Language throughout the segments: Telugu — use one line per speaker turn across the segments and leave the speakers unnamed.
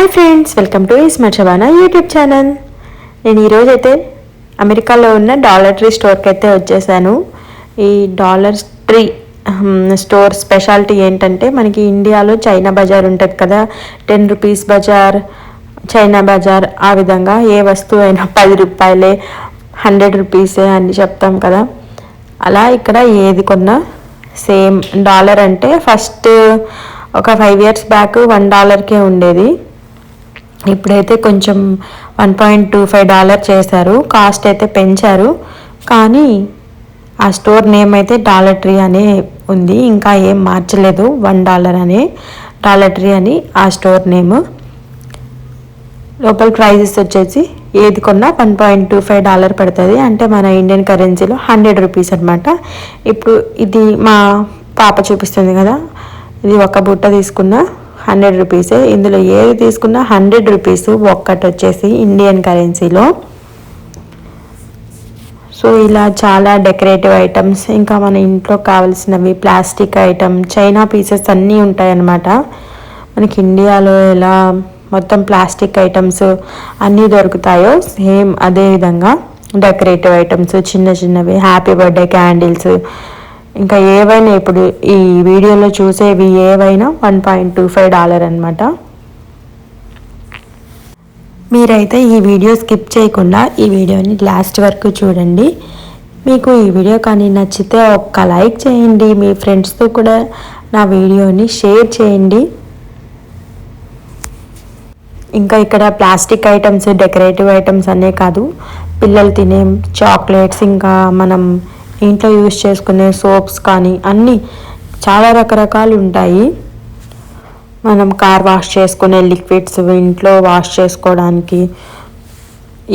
Hi friends, welcome to smart Shabana YouTube channel. నేను ఈరోజు అయితే అమెరికాలో ఉన్న డాలర్ ట్రీ స్టోర్కి అయితే వచ్చేసాను. ఈ డాలర్ ట్రీ స్టోర్ స్పెషాలిటీ ఏంటంటే, మనకి ఇండియాలో చైనా బజార్ ఉంటుంది కదా, 10 రూపీస్ బజార్, చైనా బజార్, ఆ విధంగా ఏ వస్తువు అయినా 10 రూపాయలే, 100 రూపీసే అని చెప్తాం కదా. అలా ఇక్కడ ఏది కొన్నా సేమ్. డాలర్ అంటే ఫస్ట్ ఒక 5 years బ్యాక్ $1కే ఉండేది. ఇప్పుడైతే కొంచెం $1.25 చేశారు. కాస్ట్ అయితే పెంచారు, కానీ ఆ స్టోర్ నేమ్ అయితే డాలర్ ట్రీ అనే ఉంది. ఇంకా ఏం మార్చలేదు. $1 అనే డాలర్ ట్రీ అని ఆ స్టోర్ నేమ్. లోపల ప్రైజెస్ వచ్చేసి ఏది కొన్నా $1.25 పడుతుంది. అంటే మన ఇండియన్ కరెన్సీలో 100 రూపీస్ అనమాట. ఇప్పుడు ఇది మా పాప చూపిస్తుంది కదా, ఇది ఒక బుట్ట తీసుకున్న 100 రూపీసే. ఇందులో ఏది తీసుకున్నా 100 రూపీస్ ఒక్కటి వచ్చేసి ఇండియన్ కరెన్సీలో. సో ఇలా చాలా డెకరేటివ్ ఐటమ్స్, ఇంకా మన ఇంట్లో కావాల్సినవి, ప్లాస్టిక్ ఐటమ్, చైనా పీసెస్ అన్నీ ఉంటాయన్నమాట. మనకి ఇండియాలో ఎలా మొత్తం ప్లాస్టిక్ ఐటమ్స్ అన్నీ దొరుకుతాయో సేమ్ అదే విధంగా డెకరేటివ్ ఐటమ్స్, చిన్న చిన్నవి, హ్యాపీ బర్త్డే క్యాండిల్స్, ఇంకా ఏవైనా ఇప్పుడు ఈ వీడియోలో చూసేవి ఏవైనా $1.25 అనమాట. మీరైతే ఈ వీడియో స్కిప్ చేయకుండా ఈ వీడియోని లాస్ట్ వరకు చూడండి. మీకు ఈ వీడియో కానీ నచ్చితే ఒక్క లైక్ చేయండి. మీ ఫ్రెండ్స్తో కూడా నా వీడియోని షేర్ చేయండి. ఇంకా ఇక్కడ ప్లాస్టిక్ ఐటమ్స్, డెకరేటివ్ ఐటమ్స్ అనే కాదు, పిల్లలు తినే చాక్లెట్స్, ఇంకా మనం ఇంట్లో యూజ్ చేసుకునే సోప్స్ కానీ అన్నీ చాలా రకరకాలు ఉంటాయి. మనం కార్ వాష్ చేసుకునే లిక్విడ్స్, ఇంట్లో వాష్ చేసుకోవడానికి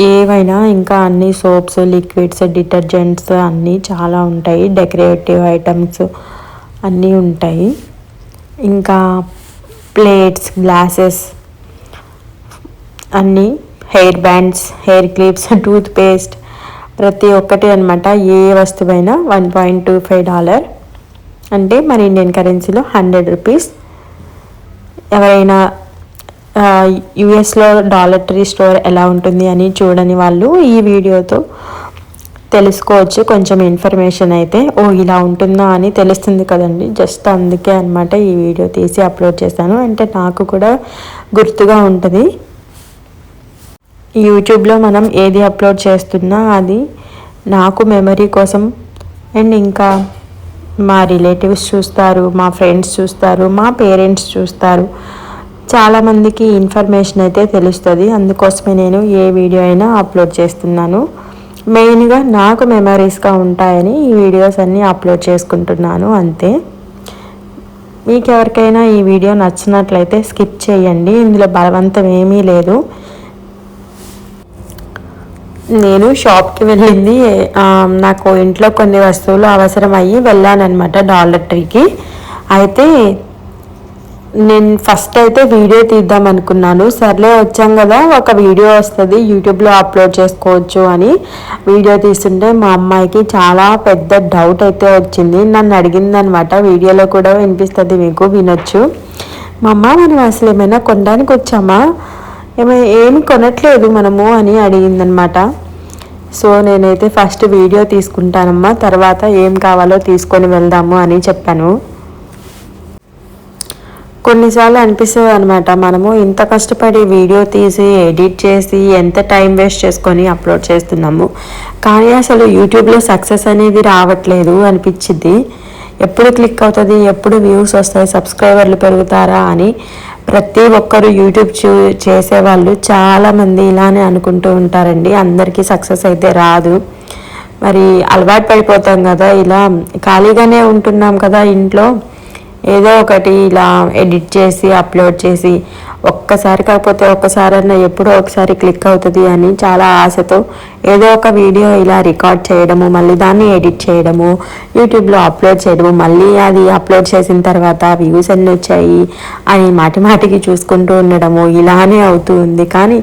ఏవైనా, ఇంకా అన్ని సోప్స్, లిక్విడ్స్, డిటర్జెంట్స్ అన్నీ చాలా ఉంటాయి. డెకరేటివ్ ఐటమ్స్ అన్నీ ఉంటాయి. ఇంకా ప్లేట్స్, గ్లాసెస్ అన్నీ, hair bands, hair clips, toothpaste, ప్రతి ఒక్కటి అనమాట. ఏ వస్తువైనా $1.25 అంటే మన ఇండియన్ కరెన్సీలో 100 రూపీస్. ఎవరైనా యుఎస్లో డాలర్ ట్రీ స్టోర్ ఎలా ఉంటుంది అని చూడని వాళ్ళు ఈ వీడియోతో తెలుసుకోవచ్చు. కొంచెం ఇన్ఫర్మేషన్ అయితే ఇలా ఉంటుందా అని తెలుస్తుంది కదండి. జస్ట్ అందుకే అనమాట ఈ వీడియో తీసి అప్లోడ్ చేశాను. అంటే నాకు కూడా గుర్తుగా ఉంటుంది. యూట్యూబ్లో మనం ఏది అప్లోడ్ చేస్తున్నా అది నాకు మెమరీ కోసం. అండ్ ఇంకా మా రిలేటివ్స్ చూస్తారు, మా ఫ్రెండ్స్ చూస్తారు, మా పేరెంట్స్ చూస్తారు. చాలామందికి ఇన్ఫర్మేషన్ అయితే తెలుస్తుంది. అందుకోసమే నేను ఏ వీడియో అయినా అప్లోడ్ చేస్తున్నాను. మెయిన్గా నాకు మెమరీస్గా ఉంటాయని ఈ వీడియోస్ అన్నీ అప్లోడ్ చేసుకుంటున్నాను, అంతే. మీకు ఎవరికైనా ఈ వీడియో నచ్చినట్లయితే స్కిప్ చేయండి. ఇందులో బలవంతం ఏమీ లేదు. నేను షాప్కి వెళ్ళింది, నాకు ఇంట్లో కొన్ని వస్తువులు అవసరం అయ్యి వెళ్ళానమాట డాలర్ ట్రీకి. అయితే నేను ఫస్ట్ అయితే వీడియో తీద్దాం అనుకున్నాను. సర్లే వచ్చాం కదా, ఒక వీడియో వస్తుంది, యూట్యూబ్లో అప్లోడ్ చేసుకోవచ్చు అని వీడియో తీస్తుంటే మా అమ్మాయికి చాలా పెద్ద డౌట్ అయితే వచ్చింది. నన్ను అడిగిందనమాట, వీడియోలో కూడా వినిపిస్తుంది, మీకు వినొచ్చు. మా అమ్మ, మనం అసలు ఏమైనా కొనడానికి వచ్చామా, ఏమి కొనట్లేదు మనము అని అడిగిందనమాట. సో నేనైతే ఫస్ట్ వీడియో తీసుకుంటానమ్మా, తర్వాత ఏం కావాలో తీసుకొని వెళ్దాము అని చెప్పాను. కొన్నిసార్లు అనిపిస్తుంది అనమాట, మనము ఇంత కష్టపడి వీడియో తీసి ఎడిట్ చేసి ఎంత టైం వేస్ట్ చేసుకొని అప్లోడ్ చేస్తున్నాము, కానీ అసలు యూట్యూబ్లో సక్సెస్ అనేది రావట్లేదు అనిపించింది. ఎప్పుడు క్లిక్ అవుతుంది, ఎప్పుడు వ్యూస్ వస్తాయి, సబ్స్క్రైబర్లు పెరుగుతారా అని ప్రతి ఒక్కరు యూట్యూబ్ చేసేవాళ్ళు చాలామంది ఇలానే అనుకుంటూ ఉంటారండి. అందరికీ సక్సెస్ అయితే రాదు. మరి అలవాటు పడిపోతాం కదా, ఇలా ఖాళీగానే ఉంటున్నాం కదా ఇంట్లో, ఏదో ఒకటి ఇలా ఎడిట్ చేసి అప్లోడ్ చేసి ఒక్కసారి కాకపోతే ఒక్కసారన్నా ఎప్పుడో ఒకసారి క్లిక్ అవుతుంది అని చాలా ఆశతో ఏదో ఒక వీడియో ఇలా రికార్డ్ చేయడము, మళ్ళీ దాన్ని ఎడిట్ చేయడము, యూట్యూబ్లో అప్లోడ్ చేయడము, మళ్ళీ అది అప్లోడ్ చేసిన తర్వాత వ్యూస్ ఎన్ని వచ్చాయి అని మాటిమాటికి చూసుకుంటూ ఉండడము, ఇలానే అవుతూ ఉంది. కానీ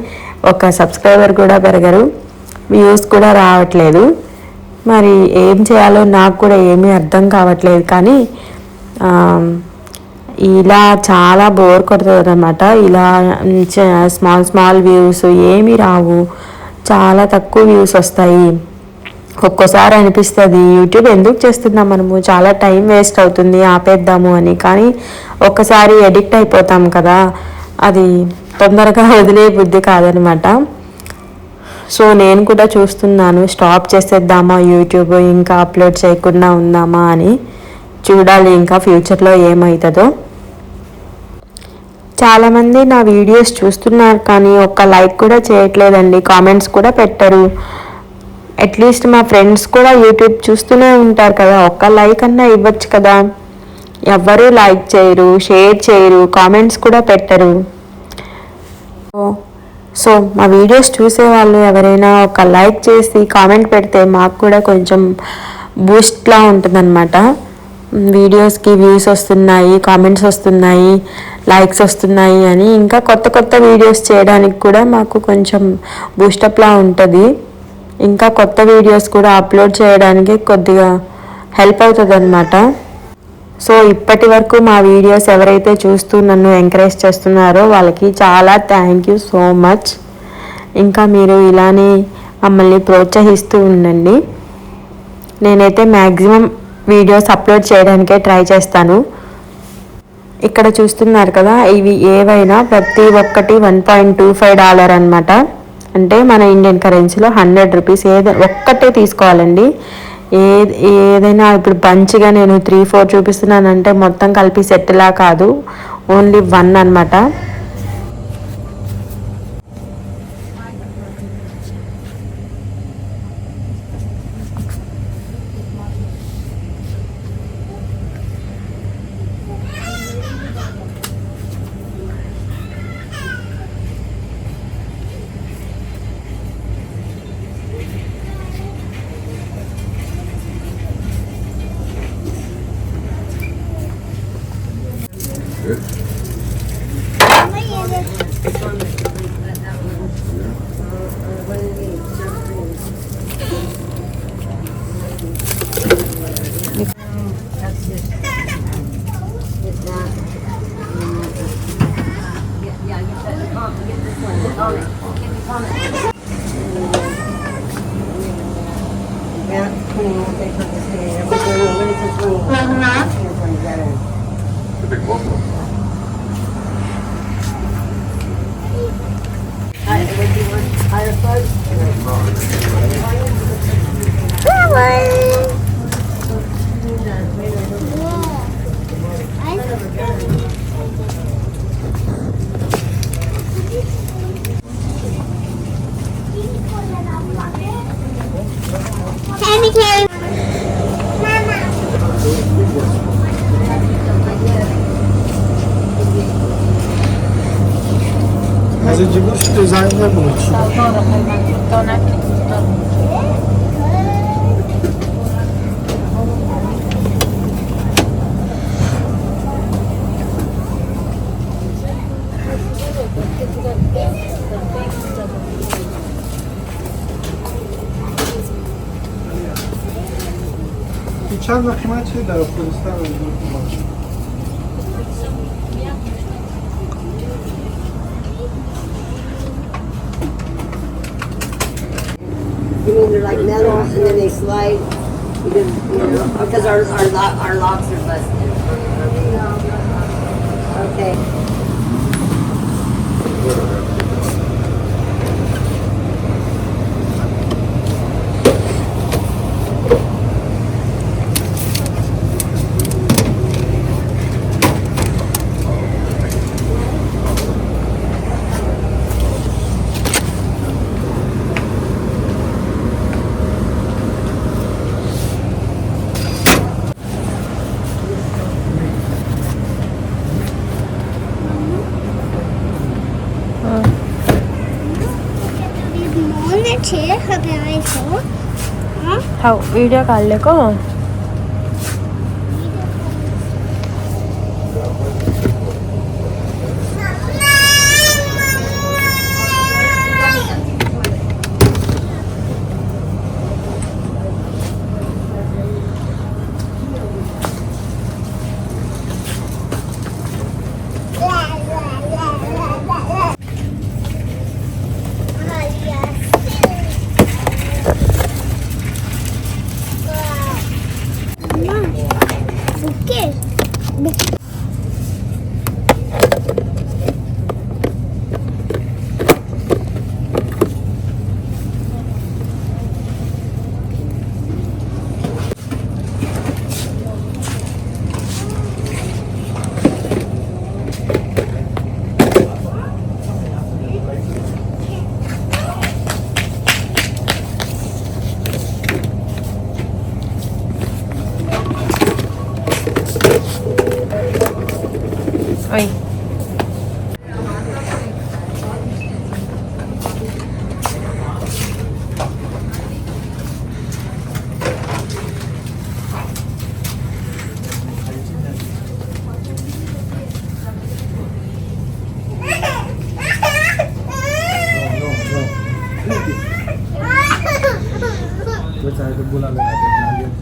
ఒక సబ్స్క్రైబర్ కూడా పెరగరు, వ్యూస్ కూడా రావట్లేదు. మరి ఏం చేయాలో నాకు కూడా ఏమీ అర్థం కావట్లేదు. కానీ ఇలా చాలా బోర్ కొడుతుంది అనమాట. ఇలా స్మాల్ స్మాల్ వ్యూస్ ఏమీ రావు, చాలా తక్కువ వ్యూస్ వస్తాయి. ఒక్కోసారి అనిపిస్తుంది యూట్యూబ్ ఎందుకు చేస్తున్నాం మనము, చాలా టైం వేస్ట్ అవుతుంది ఆపేద్దాము అని. కానీ ఒక్కసారి ఎడిక్ట్ అయిపోతాం కదా, అది తొందరగా వదిలే బుద్ధి కాదనమాట. సో నేను కూడా చూస్తున్నాను స్టాప్ చేసేద్దామా యూట్యూబ్, ఇంకా అప్లోడ్ చేయకుండా ఉందామా అని. చూడాలి ఇంకా ఫ్యూచర్లో ఏమవుతుందో. చాలామంది నా వీడియోస్ చూస్తున్నారు కానీ ఒక్క లైక్ కూడా చేయట్లేదండి, కామెంట్స్ కూడా పెట్టరు. అట్లీస్ట్ మా ఫ్రెండ్స్ కూడా యూట్యూబ్ చూస్తూనే ఉంటారు కదా, ఒక్క లైక్ అన్నా ఇవ్వచ్చు కదా. ఎవ్వరూ లైక్ చేయరు, షేర్ చేయరు, కామెంట్స్ కూడా పెట్టరు. సో మా వీడియోస్ చూసేవాళ్ళు ఎవరైనా ఒక లైక్ చేసి కామెంట్ పెడితే మాకు కూడా కొంచెం బూస్ట్లా ఉంటుందన్నమాట. వీడియోస్కి వ్యూస్ వస్తున్నాయి, కామెంట్స్ వస్తున్నాయి, లైక్స్ వస్తున్నాయి అని ఇంకా కొత్త కొత్త వీడియోస్ చేయడానికి కూడా మాకు కొంచెం బూస్టప్లా ఉంటుంది. ఇంకా కొత్త వీడియోస్ కూడా అప్లోడ్ చేయడానికి కొద్దిగా హెల్ప్ అవుతుంది అన్నమాట. సో ఇప్పటి వరకు మా వీడియోస్ ఎవరైతే చూస్తూ నన్ను ఎంకరేజ్ చేస్తున్నారో వాళ్ళకి చాలా థ్యాంక్ యూ సో మచ్. ఇంకా మీరు ఇలానే మమ్మల్ని ప్రోత్సహిస్తూ ఉండండి. నేనైతే మ్యాక్సిమం వీడియోస్ అప్లోడ్ చేయడానికే ట్రై చేస్తాను. ఇక్కడ చూస్తున్నారు కదా, ఇవి ఏవైనా ప్రతి ఒక్కటి $1.25 అనమాట. అంటే మన ఇండియన్ కరెన్సీలో 100 రూపీస్. ఒక్కటే తీసుకోవాలండి. ఏదైనా ఇప్పుడు బంచ్గా నేను 3-4 చూపిస్తున్నానంటే మొత్తం కలిపి సెట్లా కాదు, ఓన్లీ 1 అనమాట.
Acımış dizaynlar bunun için. چند وقت من چه در افغانستان
You mean they're like metal and then they slide? Because our locks are busted. Okay.
Video काढले को
बुके
Ay.
वो चाहे तो बुला लेना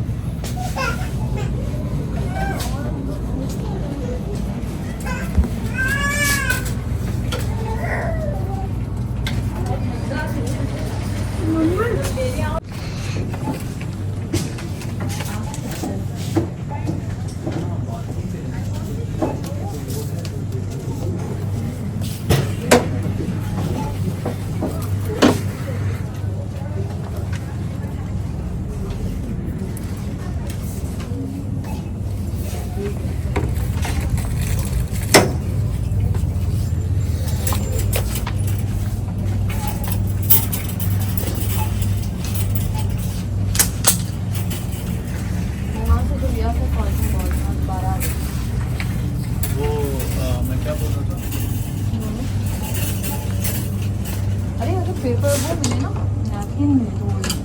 वो मैं क्या बोल रहा था
अरे अरे पेपर वो मिले ना नैपकिन मिले तो